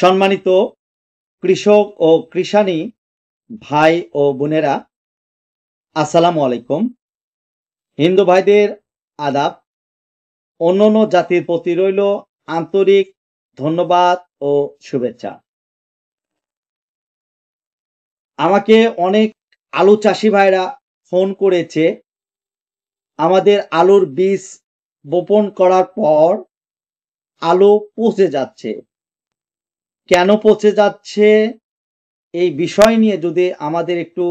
সম্মানিত কৃষক ও কৃষানী ভাই ও বোনেরা, আসসালামু আলাইকুম। হিন্দু ভাইদের আদাব। অন্যান্য জাতির প্রতি রইল আন্তরিক ধন্যবাদ ও শুভেচ্ছা। আমাকে অনেক আলু চাষি ভাইরা ফোন করেছে। আমাদের আলুর বীজ বপন করার পর আলু পচে যাচ্ছে। কেন পচে যাচ্ছে এই বিষয় নিয়ে যদি আমাদের একটু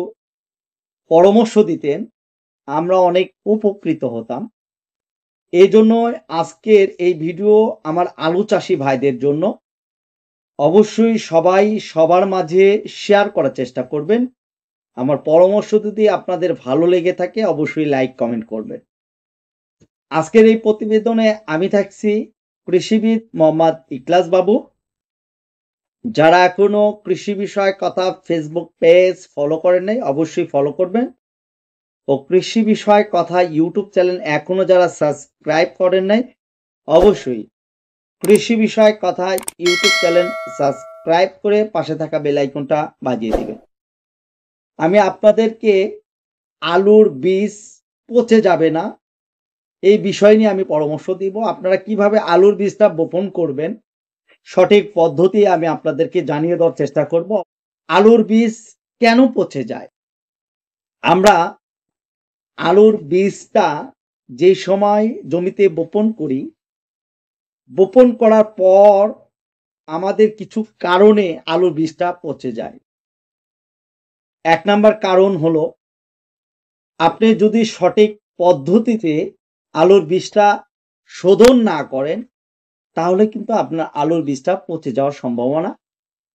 পরামর্শ দিতেন, আমরা অনেক উপকৃত হতাম। এজন্য আজকের এই ভিডিও আমার আলু চাষি ভাইদের জন্য। অবশ্যই সবাই সবার মাঝে শেয়ার করার চেষ্টা করবেন। আমার পরামর্শ যদি আপনাদের ভালো লেগে থাকে অবশ্যই লাইক কমেন্ট করবেন। আজকের এই প্রতিবেদনে আমি থাকছি কৃষিবিদ মোহাম্মদ ইকলাস বাবু। যারা এখনো কৃষি বিষয়ক কথা ফেসবুক পেজ ফলো করেন নাই অবশ্যই ফলো করবেন, ও কৃষি বিষয়ক কথা ইউটিউব চ্যানেল এখনো যারা সাবস্ক্রাইব করেন নাই অবশ্যই কৃষি বিষয়ক কথা ইউটিউব চ্যানেল সাবস্ক্রাইব করে পাশে থাকা বেল আইকনটা বাজিয়ে দিবেন। আমি আপনাদেরকে আলুর বীজ পচে যাবে না এই বিষয় নিয়ে আমি পরামর্শ দিব। আপনারা কিভাবে আলুর বীজটা বপন করবেন সঠিক পদ্ধতি আমি আপনাদেরকে জানিয়ে দেওয়ার চেষ্টা করব। আলুর বীজ কেন পচে যায়? আমরা আলুর বীজটা যে সময় জমিতে বপন করি, বপন করার পর আমাদের কিছু কারণে আলুর বীজটা পচে যায়। এক নাম্বার কারণ হলো, আপনি যদি সঠিক পদ্ধতিতে আলুর বীজটা শোধন না করেন তাহলে কিন্তু আপনার আলুর বীজটা পচে যাওয়ার সম্ভাবনা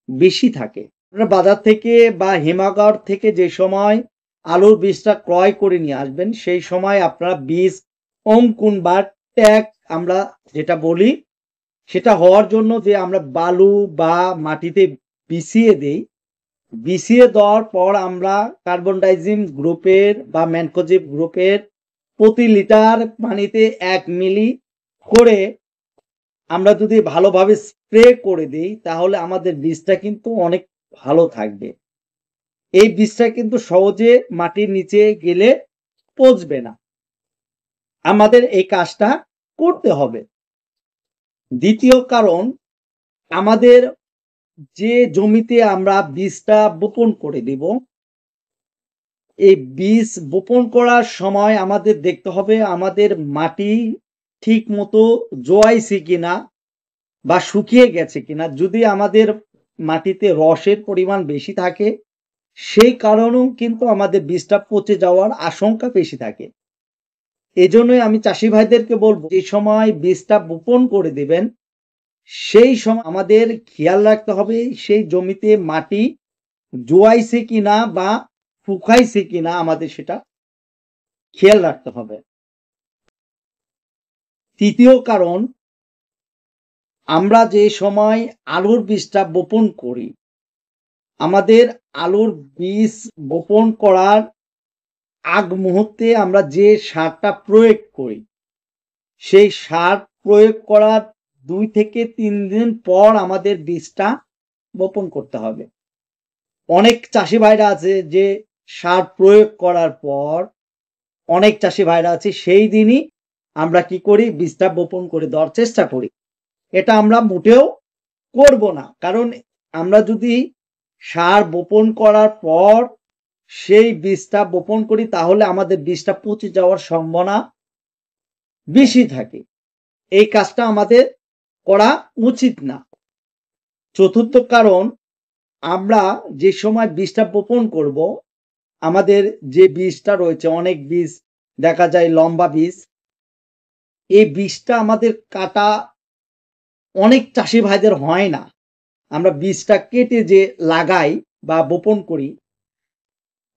বেশি থাকে। আপনারা বাজার থেকে বা হিমাগার থেকে যে সময় আলুর বীজটা ক্রয় করে নিয়ে আসবেন সেই সময় আপনারা বীজ অঙ্কুন বা ট্যাগ আমরা যেটা বলি সেটা হওয়ার জন্য যে আমরা বালু বা মাটিতে বিছিয়ে দেই, বিছিয়ে দেওয়ার পর আমরা কার্বন ডাইজিম গ্রুপের বা ম্যানকোজেব গ্রুপের প্রতি লিটার পানিতে 1 মিলি করে আমরা যদি ভালোভাবে স্প্রে করে দিই তাহলে আমাদের বীজটা কিন্তু অনেক ভালো থাকবে। এই বীজটা কিন্তু সহজে মাটির নিচে গেলে পচবে না। আমাদের এই কাজটা করতে হবে। দ্বিতীয় কারণ, আমাদের যে জমিতে আমরা বীজটা বপন করে দিব, এই বীজ বপন করার সময় আমাদের দেখতে হবে আমাদের মাটি ঠিক মতো জোয়াইছে কিনা বা শুকিয়ে গেছে কিনা। যদি আমাদের মাটিতে রসের পরিমাণ বেশি থাকে সেই কারণেও কিন্তু আমাদের বীজটা পচে যাওয়ার আশঙ্কা বেশি থাকে। এজন্যই আমি চাষি ভাইদেরকে বলবো, যে সময় বীজটা বপন করে দিবেন সেই সময় আমাদের খেয়াল রাখতে হবে সেই জমিতে মাটি জোয়াইছে কিনা বা শুকাইছে কিনা, আমাদের সেটা খেয়াল রাখতে হবে। তৃতীয় কারণ, আমরা যে সময় আলুর বীজটা বপন করি, আমাদের আলুর বীজ বপন করার আগ মুহূর্তে আমরা যে সারটা প্রয়োগ করি সেই সার প্রয়োগ করার 2 থেকে 3 দিন পর আমাদের বীজটা বপন করতে হবে। অনেক চাষি ভাইরা আছে যে সার প্রয়োগ করার পর অনেক চাষি ভাইরা আছে সেই দিনই আমরা কি করি, বীজটা বপন করে দেওয়ার চেষ্টা করি। এটা আমরা মোটেও করব না। কারণ আমরা যদি সার বপন করার পর সেই বীজটা বপন করি তাহলে আমাদের বীজটা পচে যাওয়ার সম্ভাবনা বেশি থাকে। এই কাজটা আমাদের করা উচিত না। চতুর্থ কারণ, আমরা যে সময় বীজটা বপন করব, আমাদের যে বীজটা রয়েছে, অনেক বীজ দেখা যায় লম্বা বীজ, এই বীজটা আমাদের কাটা অনেক চাষি ভাইদের হয় না। আমরা বীজটা কেটে যে লাগাই বা বপন করি,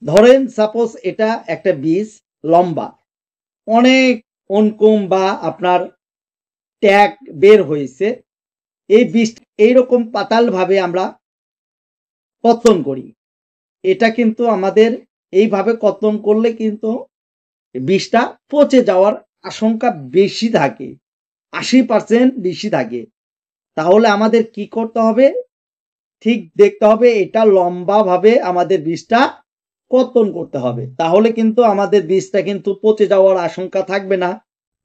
ধরেন সাপোজ এটা একটা বীজ লম্বা, অনেক অনকুম বা আপনার ট্যাগ বের হয়েছে, এই বীজ এইরকম পাতাল ভাবে আমরা কর্তন করি। এটা কিন্তু আমাদের এইভাবে কর্তন করলে কিন্তু বীজটা পচে যাওয়ার আশঙ্কা বেশি থাকে, 80% বেশি থাকে। তাহলে আমাদের কি করতে হবে, ঠিক দেখতে হবে এটা লম্বাভাবে আমাদের বীজটা কর্তন করতে হবে। তাহলে কিন্তু আমাদের বীজটা কিন্তু পচে যাওয়ার আশঙ্কা থাকবে না।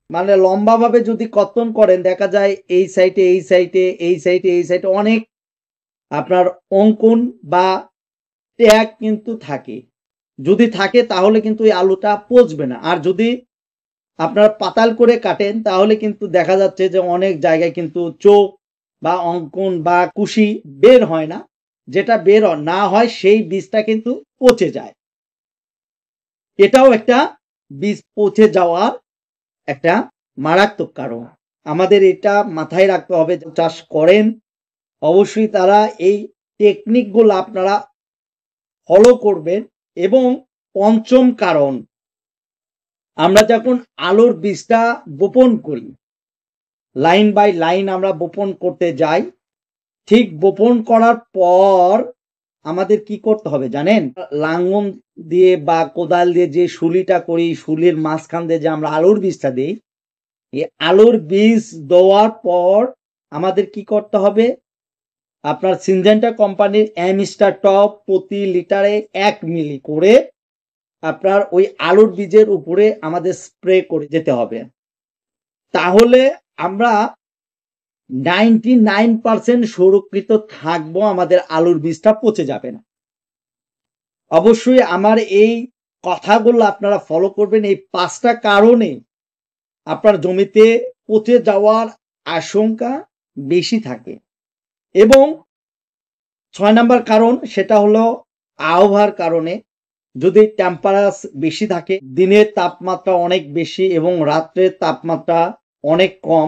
মানে লম্বাভাবে যদি কর্তন করেন দেখা যায় এই সাইডে, এই সাইডে, এই সাইডে, এই সাইডে অনেক আপনার অঙ্কন বা ট্যাগ কিন্তু থাকে। যদি থাকে তাহলে কিন্তু এই আলুটা পচবে না। আর যদি আপনারা পাতাল করে কাটেন তাহলে কিন্তু দেখা যাচ্ছে যে অনেক জায়গায় কিন্তু চোখ বা অঙ্কন বা কুশি বের হয় না। যেটা বের না হয় সেই বীজটা কিন্তু পচে যায়। এটাও একটা বীজ পচে যাওয়ার একটা মারাত্মক কারণ। আমাদের এটা মাথায় রাখতে হবে। চাষ করেন অবশ্যই তারা এই টেকনিকগুলো আপনারা ফলো করবেন। এবং পঞ্চম কারণ, আমরা যখন আলুর বীজটা বপন করি, লাইন বাই লাইন আমরা বপন করতে যাই, ঠিক বপন করার পর আমাদের কি করতে হবে জানেন? লাঙ্গল দিয়ে বা কোদাল দিয়ে যে শুলিটা করি, শুলির মাঝখান দিয়ে যে আমরা আলুর বীজটা দিই, এই আলুর বীজ দেওয়ার পর আমাদের কি করতে হবে? আপনার সিনজেন্টা কোম্পানির অ্যামিস্টার টপ প্রতি লিটারে 1 মিলি করে আপনার ওই আলুর বীজের উপরে আমাদের স্প্রে করে যেতে হবে। তাহলে আমরা 99% সুরক্ষিত থাকবো, আমাদের আলুর বীজটা পচে যাবে না। অবশ্যই আমার এই কথাগুলো আপনারা ফলো করবেন। এই 5টা কারণে আপনার জমিতে পচে যাওয়ার আশঙ্কা বেশি থাকে। এবং 6 নাম্বার কারণ সেটা হলো আবহাওয়ার কারণে। যদি টেম্পারেচার বেশি থাকে, দিনের তাপমাত্রা অনেক বেশি এবং রাত্রের তাপমাত্রা অনেক কম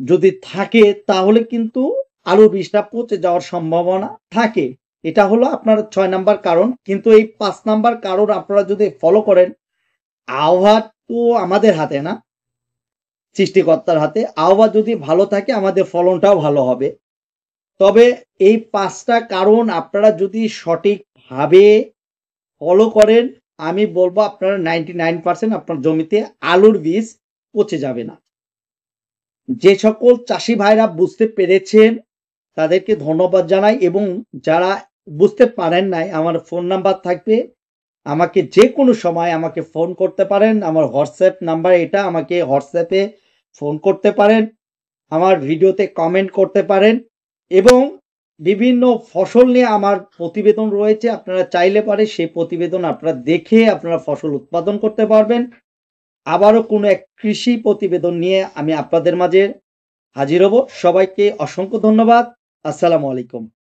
যদি থাকে তাহলে কিন্তু আলুর বীজটা পচে যাওয়ার সম্ভাবনা থাকে। এটা হলো আপনার 6 নাম্বার কারণ। কিন্তু এই 5 নাম্বার কারণ আপনারা যদি ফলো করেন, আবহাওয়া তো আমাদের হাতে না, সৃষ্টিকর্তার হাতে। আবহাওয়া যদি ভালো থাকে আমাদের ফলনটাও ভালো হবে। তবে এই 5টা কারণ আপনারা যদি সঠিকভাবে ফলো করেন, আমি বলবো আপনারা 99% আপনার জমিতে আলুর বীজ পচে যাবে না। যে সকল চাষি ভাইরা বুঝতে পেরেছেন তাদেরকে ধন্যবাদ জানাই। এবং যারা বুঝতে পারেন নাই, আমার ফোন নাম্বার থাকবে, আমাকে যে কোনো সময় আমাকে ফোন করতে পারেন। আমার হোয়াটসঅ্যাপ নাম্বার এটা, আমাকে হোয়াটসঅ্যাপে ফোন করতে পারেন, আমার ভিডিওতে কমেন্ট করতে পারেন। এবং বিভিন্ন ফসল নিয়ে আমার প্রতিবেদন রয়েছে, আপনারা চাইলে পারে সেই প্রতিবেদন আপনারা দেখে আপনারা ফসল উৎপাদন করতে পারবেন। আবারও কোনো এক কৃষি প্রতিবেদন নিয়ে আমি আপনাদের মাঝে হাজির হব। সবাইকে অসংখ্য ধন্যবাদ। আসসালামু আলাইকুম।